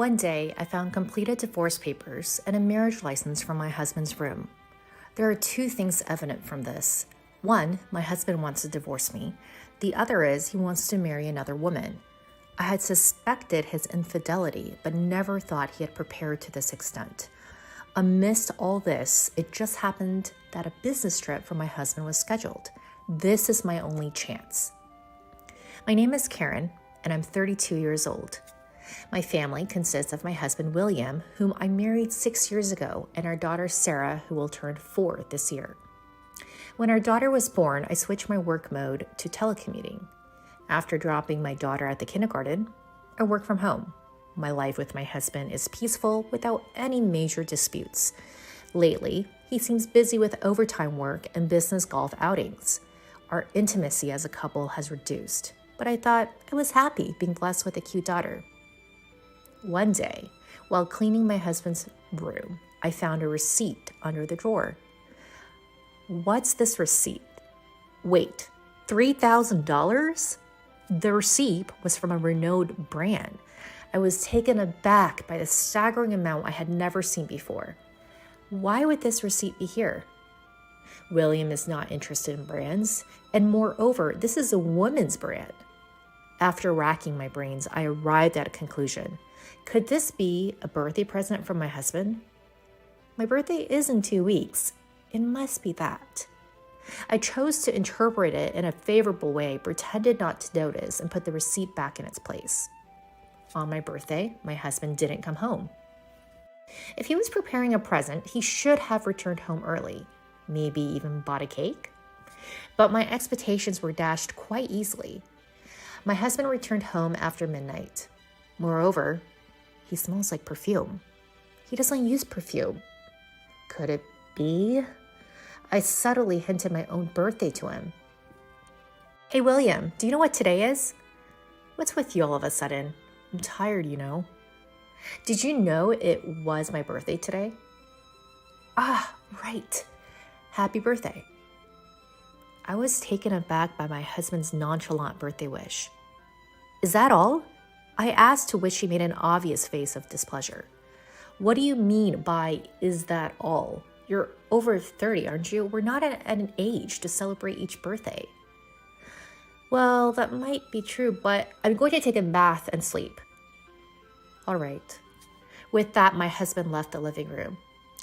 One day, I found completed divorce papers and a marriage license from my husband's room. There are two things evident from this. One, my husband wants to divorce me. The other is he wants to marry another woman. I had suspected his infidelity, but never thought he had prepared to this extent. Amidst all this, it just happened that a business trip for my husband was scheduled. This is my only chance. My name is Karen, and I'm 32 years old. My family consists of my husband, William, whom I married 6 years ago, and our daughter, Sarah, who will turn 4 this year. When our daughter was born, I switched my work mode to telecommuting. After dropping my daughter at the kindergarten, I work from home. My life with my husband is peaceful without any major disputes. Lately, he seems busy with overtime work and business golf outings. Our intimacy as a couple has reduced, but I thought I was happy being blessed with a cute daughter. One day, while cleaning my husband's room, I found a receipt under the drawer. What's this receipt? Wait, $3,000? The receipt was from a renowned brand. I was taken aback by the staggering amount I had never seen before. Why would this receipt be here? William is not interested in brands, and moreover, this is a woman's brand. After racking my brains, I arrived at a conclusion. Could this be a birthday present from my husband? My birthday is in 2 weeks. It must be that. I chose to interpret it in a favorable way, pretended not to notice, and put the receipt back in its place. On my birthday, my husband didn't come home. If he was preparing a present, he should have returned home early, maybe even bought a cake. But my expectations were dashed quite easily. My husband returned home after midnight. Moreover, he smells like perfume. He doesn't use perfume. Could it be? I subtly hinted my own birthday to him. Hey, William, do you know what today is? What's with you all of a sudden? I'm tired, you know. Did you know it was my birthday today? Ah, right. Happy birthday. I was taken aback by my husband's nonchalant birthday wish. Is that all? I asked, to which he made an obvious face of displeasure. What do you mean by, is that all? You're over 30, aren't you? We're not at an age to celebrate each birthday. Well, that might be true, but I'm going to take a bath and sleep. All right. With that, my husband left the living room.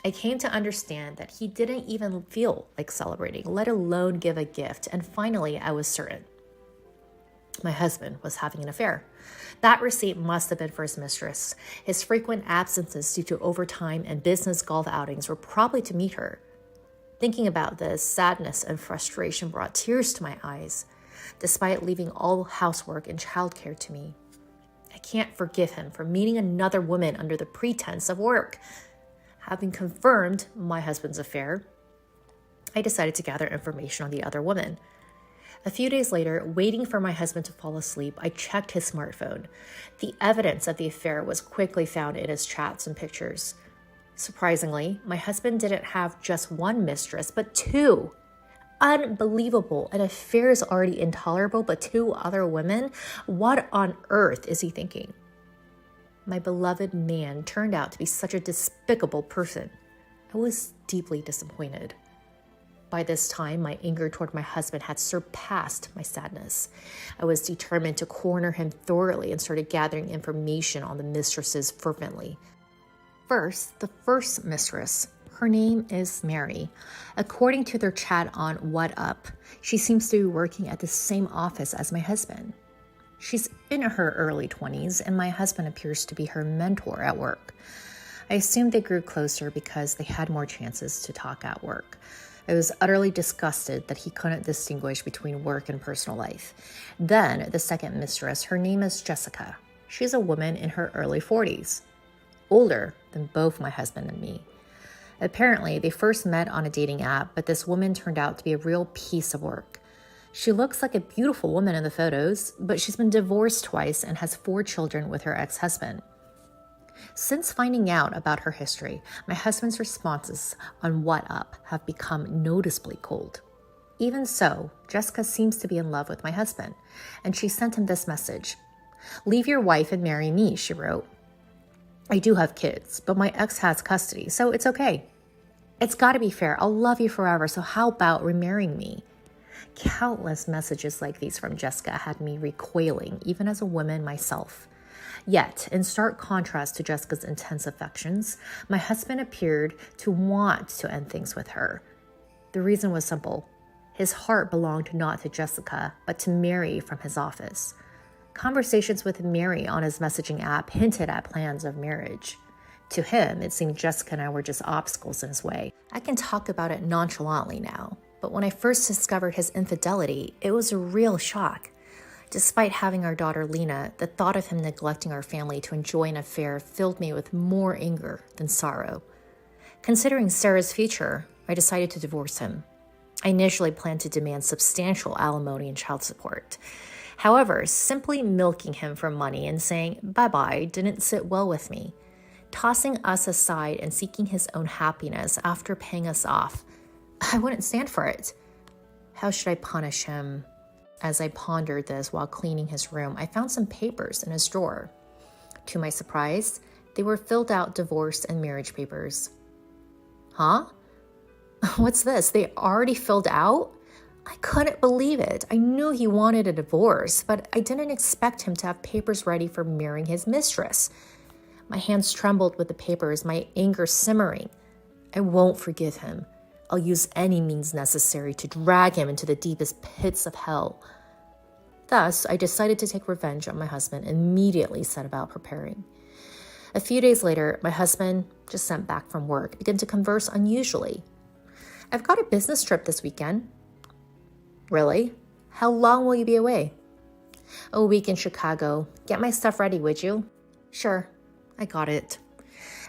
I came to understand that he didn't even feel like celebrating, let alone give a gift, and finally, I was certain. My husband was having an affair. That receipt must have been for his mistress. His frequent absences due to overtime and business golf outings were probably to meet her. Thinking about this, sadness and frustration brought tears to my eyes, despite leaving all housework and childcare to me. I can't forgive him for meeting another woman under the pretense of work. Having confirmed my husband's affair, I decided to gather information on the other woman. A few days later, waiting for my husband to fall asleep, I checked his smartphone. The evidence of the affair was quickly found in his chats and pictures. Surprisingly, my husband didn't have just one mistress, but 2. Unbelievable. An affair is already intolerable, but 2 other women? What on earth is he thinking? My beloved man turned out to be such a despicable person. I was deeply disappointed. By this time, my anger toward my husband had surpassed my sadness. I was determined to corner him thoroughly and started gathering information on the mistresses fervently. First, the first mistress. Her name is Mary. According to their chat on What Up, she seems to be working at the same office as my husband. She's in her early 20s, and my husband appears to be her mentor at work. I assumed they grew closer because they had more chances to talk at work. I was utterly disgusted that he couldn't distinguish between work and personal life. Then, the second mistress, her name is Jessica. She's a woman in her early 40s, older than both my husband and me. Apparently, they first met on a dating app, but this woman turned out to be a real piece of work. She looks like a beautiful woman in the photos, but she's been divorced twice and has 4 children with her ex-husband. Since finding out about her history, my husband's responses on What Up have become noticeably cold. Even so, Jessica seems to be in love with my husband, and she sent him this message. "Leave your wife and marry me," she wrote. I do have kids, but my ex has custody, so it's okay. It's got to be fair. I'll love you forever, so how about remarrying me? Countless messages like these from Jessica had me recoiling, even as a woman myself. Yet, in stark contrast to Jessica's intense affections, my husband appeared to want to end things with her. The reason was simple. His heart belonged not to Jessica, but to Mary from his office. Conversations with Mary on his messaging app hinted at plans of marriage. To him, it seemed Jessica and I were just obstacles in his way. I can talk about it nonchalantly now, but when I first discovered his infidelity, it was a real shock. Despite having our daughter Lena, the thought of him neglecting our family to enjoy an affair filled me with more anger than sorrow. Considering Sarah's future, I decided to divorce him. I initially planned to demand substantial alimony and child support. However, simply milking him for money and saying bye-bye didn't sit well with me. Tossing us aside and seeking his own happiness after paying us off, I wouldn't stand for it. How should I punish him? As I pondered this while cleaning his room, I found some papers in his drawer. To my surprise, they were filled out divorce and marriage papers. Huh? What's this? They already filled out? I couldn't believe it. I knew he wanted a divorce, but I didn't expect him to have papers ready for marrying his mistress. My hands trembled with the papers, my anger simmering. I won't forgive him. I'll use any means necessary to drag him into the deepest pits of hell. Thus, I decided to take revenge on my husband and immediately set about preparing. A few days later, my husband, just sent back from work, began to converse unusually. I've got a business trip this weekend. Really? How long will you be away? A week in Chicago. Get my stuff ready, would you? Sure, I got it.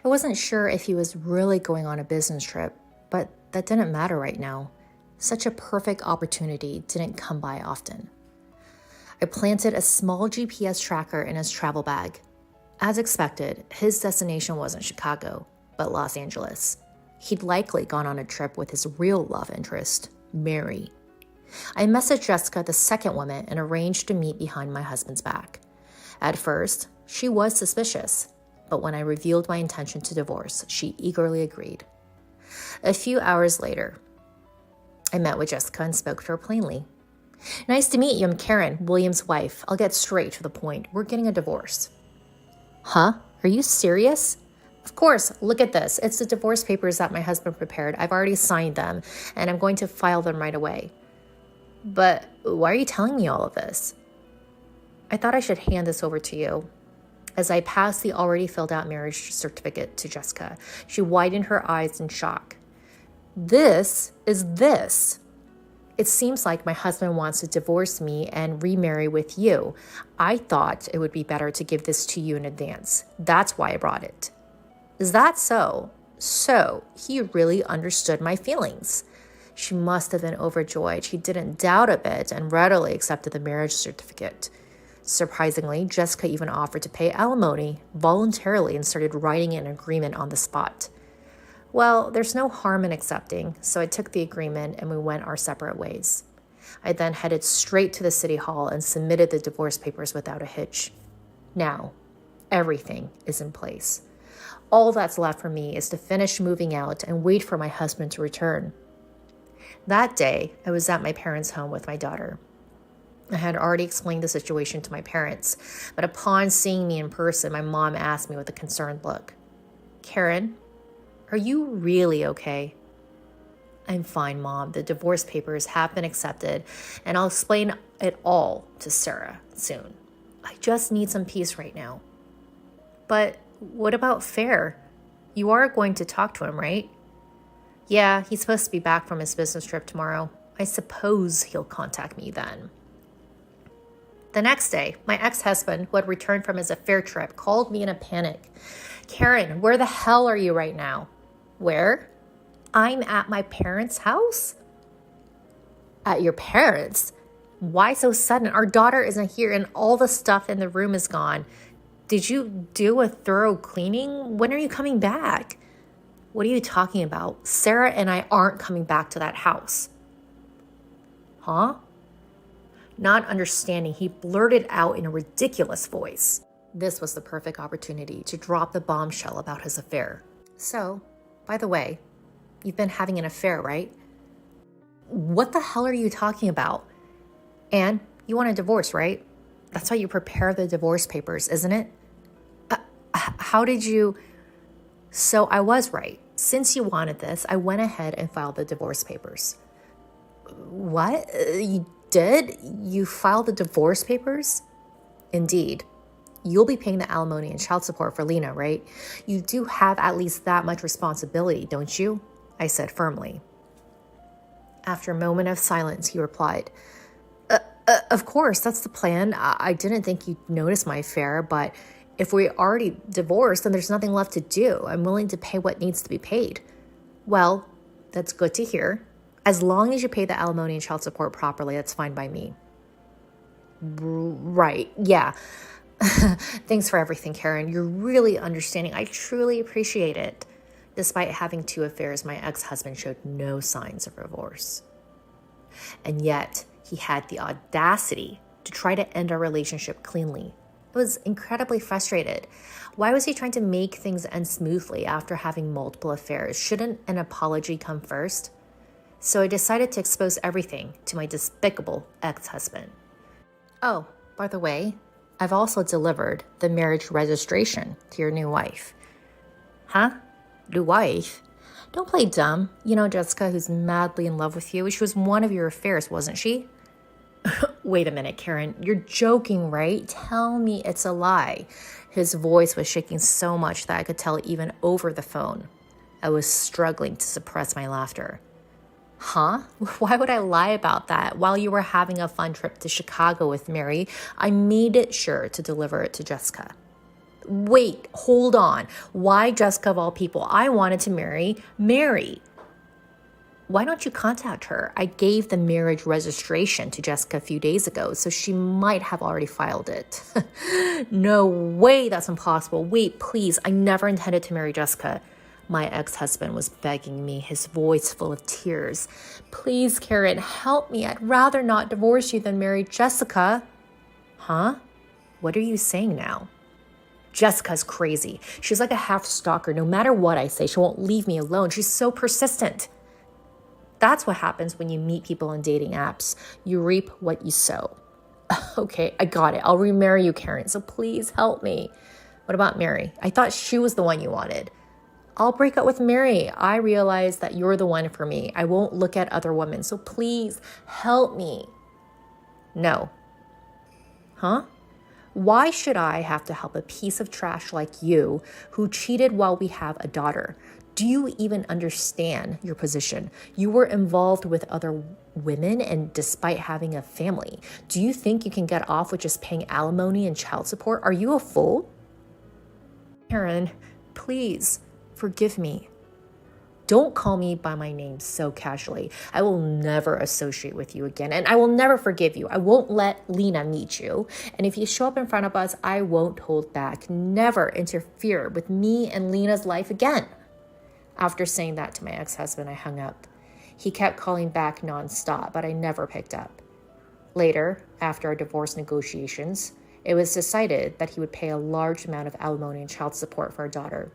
I wasn't sure if he was really going on a business trip, but that didn't matter right now. Such a perfect opportunity didn't come by often. I planted a small GPS tracker in his travel bag. As expected, his destination wasn't Chicago, but Los Angeles. He'd likely gone on a trip with his real love interest, Mary. I messaged Jessica, the second woman, and arranged to meet behind my husband's back. At first, she was suspicious, but when I revealed my intention to divorce, she eagerly agreed. A few hours later, I met with Jessica and spoke to her plainly. Nice to meet you. I'm Karen, William's wife. I'll get straight to the point. We're getting a divorce. Huh? Are you serious? Of course. Look at this. It's the divorce papers that my husband prepared. I've already signed them, and I'm going to file them right away. But why are you telling me all of this? I thought I should hand this over to you. As I passed the already filled out marriage certificate to Jessica, she widened her eyes in shock. This is this. It seems like my husband wants to divorce me and remarry with you. I thought it would be better to give this to you in advance. That's why I brought it. Is that so? So, he really understood my feelings. She must have been overjoyed. She didn't doubt a bit and readily accepted the marriage certificate. Surprisingly, Jessica even offered to pay alimony voluntarily and started writing an agreement on the spot. Well, there's no harm in accepting, so I took the agreement and we went our separate ways. I then headed straight to the city hall and submitted the divorce papers without a hitch. Now, everything is in place. All that's left for me is to finish moving out and wait for my husband to return. That day, I was at my parents' home with my daughter. I had already explained the situation to my parents, but upon seeing me in person, my mom asked me with a concerned look, Karen, are you really okay? I'm fine, Mom. The divorce papers have been accepted, and I'll explain it all to Sarah soon. I just need some peace right now. But what about Fair? You are going to talk to him, right? Yeah, he's supposed to be back from his business trip tomorrow. I suppose he'll contact me then. The next day, my ex-husband, who had returned from his affair trip, called me in a panic. Karen, where the hell are you right now? Where? I'm at my parents' house? At your parents'? Why so sudden? Our daughter isn't here and all the stuff in the room is gone. Did you do a thorough cleaning? When are you coming back? What are you talking about? Sarah and I aren't coming back to that house. Huh? Not understanding, he blurted out in a ridiculous voice. This was the perfect opportunity to drop the bombshell about his affair. So, by the way, you've been having an affair, right? What the hell are you talking about? And you want a divorce, right? That's how you prepare the divorce papers, isn't it? How did you... So I was right. Since you wanted this, I went ahead and filed the divorce papers. What? You did? You filed the divorce papers? Indeed. You'll be paying the alimony and child support for Lena, right? You do have at least that much responsibility, don't you? I said firmly. After a moment of silence, he replied, of course, that's the plan. I didn't think you'd notice my affair, but if we're already divorced, then there's nothing left to do. I'm willing to pay what needs to be paid. Well, that's good to hear. As long as you pay the alimony and child support properly, that's fine by me. Right, yeah. Thanks for everything, Karen. You're really understanding. I truly appreciate it. Despite having 2 affairs, my ex-husband showed no signs of remorse. And yet, he had the audacity to try to end our relationship cleanly. I was incredibly frustrated. Why was he trying to make things end smoothly after having multiple affairs? Shouldn't an apology come first? So I decided to expose everything to my despicable ex-husband. Oh, by the way, I've also delivered the marriage registration to your new wife. Huh? New wife? Don't play dumb. You know Jessica, who's madly in love with you. She was one of your affairs, wasn't she? Wait a minute, Karen. You're joking, right? Tell me it's a lie. His voice was shaking so much that I could tell even over the phone. I was struggling to suppress my laughter. Huh? Why would I lie about that? While you were having a fun trip to Chicago with Mary, I made it sure to deliver it to Jessica. Wait, hold on. Why Jessica of all people? I wanted to marry Mary. Why don't you contact her? I gave the marriage registration to Jessica a few days ago, so she might have already filed it. No way, that's impossible. Wait, please, I never intended to marry Jessica. My ex-husband was begging me, his voice full of tears. Please, Karen, help me. I'd rather not divorce you than marry Jessica. Huh? What are you saying now? Jessica's crazy. She's like a half-stalker. No matter what I say, she won't leave me alone. She's so persistent. That's what happens when you meet people on dating apps. You reap what you sow. Okay, I got it. I'll remarry you, Karen, so please help me. What about Mary? I thought she was the one you wanted. I'll break up with Mary. I realize that you're the one for me. I won't look at other women, so please help me. No. Huh? Why should I have to help a piece of trash like you who cheated while we have a daughter? Do you even understand your position? You were involved with other women and despite having a family. Do you think you can get off with just paying alimony and child support? Are you a fool? Karen, please forgive me. Don't call me by my name so casually. I will never associate with you again, and I will never forgive you. I won't let Lena meet you. And if you show up in front of us, I won't hold back. Never interfere with me and Lena's life again. After saying that to my ex-husband, I hung up. He kept calling back nonstop, but I never picked up. Later, after our divorce negotiations, it was decided that he would pay a large amount of alimony and child support for our daughter.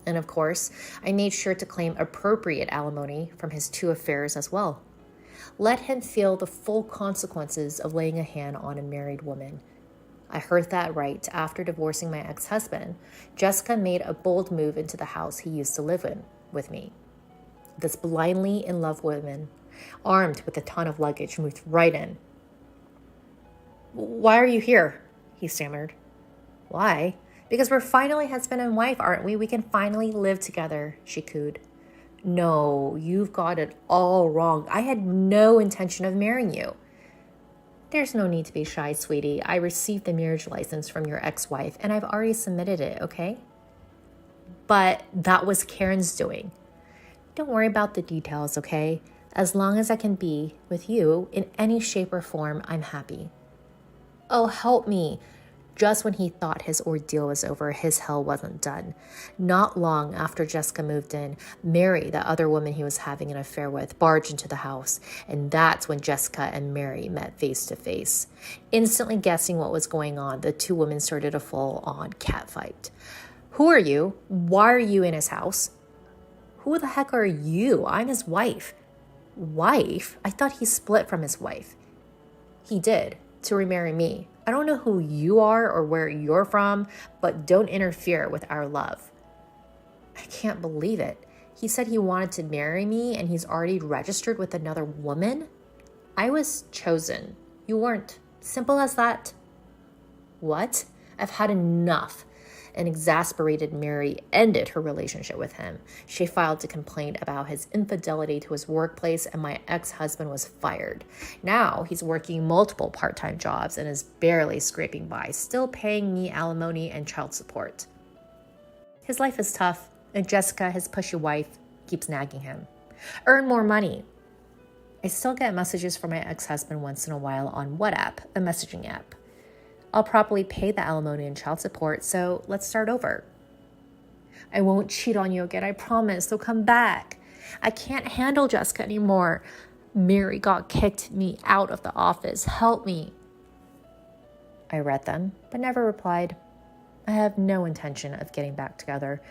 And of course, I made sure to claim appropriate alimony from his 2 affairs as well. Let him feel the full consequences of laying a hand on a married woman. I heard that right. After divorcing my ex-husband, Jessica made a bold move into the house he used to live in with me. This blindly in love woman, armed with a ton of luggage, moved right in. Why are you here? He stammered. Why? Because we're finally husband and wife, aren't we? We can finally live together, she cooed. No, you've got it all wrong. I had no intention of marrying you. There's no need to be shy, sweetie. I received the marriage license from your ex-wife, and I've already submitted it, okay? But that was Karen's doing. Don't worry about the details, okay? As long as I can be with you in any shape or form, I'm happy. Oh, help me. Just when he thought his ordeal was over, his hell wasn't done. Not long after Jessica moved in, Mary, the other woman he was having an affair with, barged into the house, and that's when Jessica and Mary met face to face. Instantly guessing what was going on, the two women started a full-on catfight. "Who are you? Why are you in his house?" "Who the heck are you? I'm his wife." "Wife? I thought he split from his wife." "He did, to remarry me. I don't know who you are or where you're from, but don't interfere with our love." I can't believe it. He said he wanted to marry me and he's already registered with another woman? I was chosen. You weren't. Simple as that. What? I've had enough. An exasperated Mary ended her relationship with him. She filed a complaint about his infidelity to his workplace, and my ex-husband was fired. Now he's working multiple part-time jobs and is barely scraping by, still paying me alimony and child support. His life is tough, and Jessica, his pushy wife, keeps nagging him. Earn more money. I still get messages from my ex-husband once in a while on WhatsApp, a messaging app. I'll probably pay the alimony and child support, so let's start over. I won't cheat on you again, I promise, so come back. I can't handle Jessica anymore. Mary got kicked me out of the office. Help me. I read them, but never replied. I have no intention of getting back together,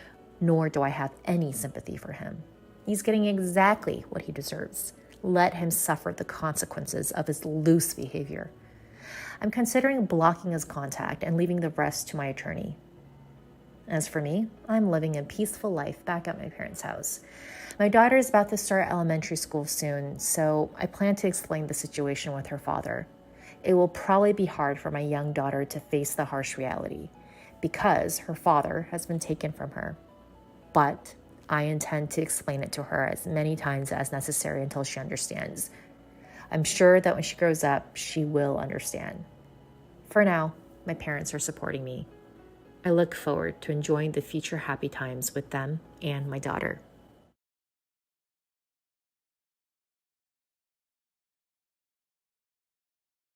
nor do I have any sympathy for him. He's getting exactly what he deserves. Let him suffer the consequences of his loose behavior. I'm considering blocking his contact and leaving the rest to my attorney. As for me, I'm living a peaceful life back at my parents' house. My daughter is about to start elementary school soon, so I plan to explain the situation with her father. It will probably be hard for my young daughter to face the harsh reality because her father has been taken from her. But I intend to explain it to her as many times as necessary until she understands. I'm sure that when she grows up, she will understand. For now, my parents are supporting me. I look forward to enjoying the future happy times with them and my daughter.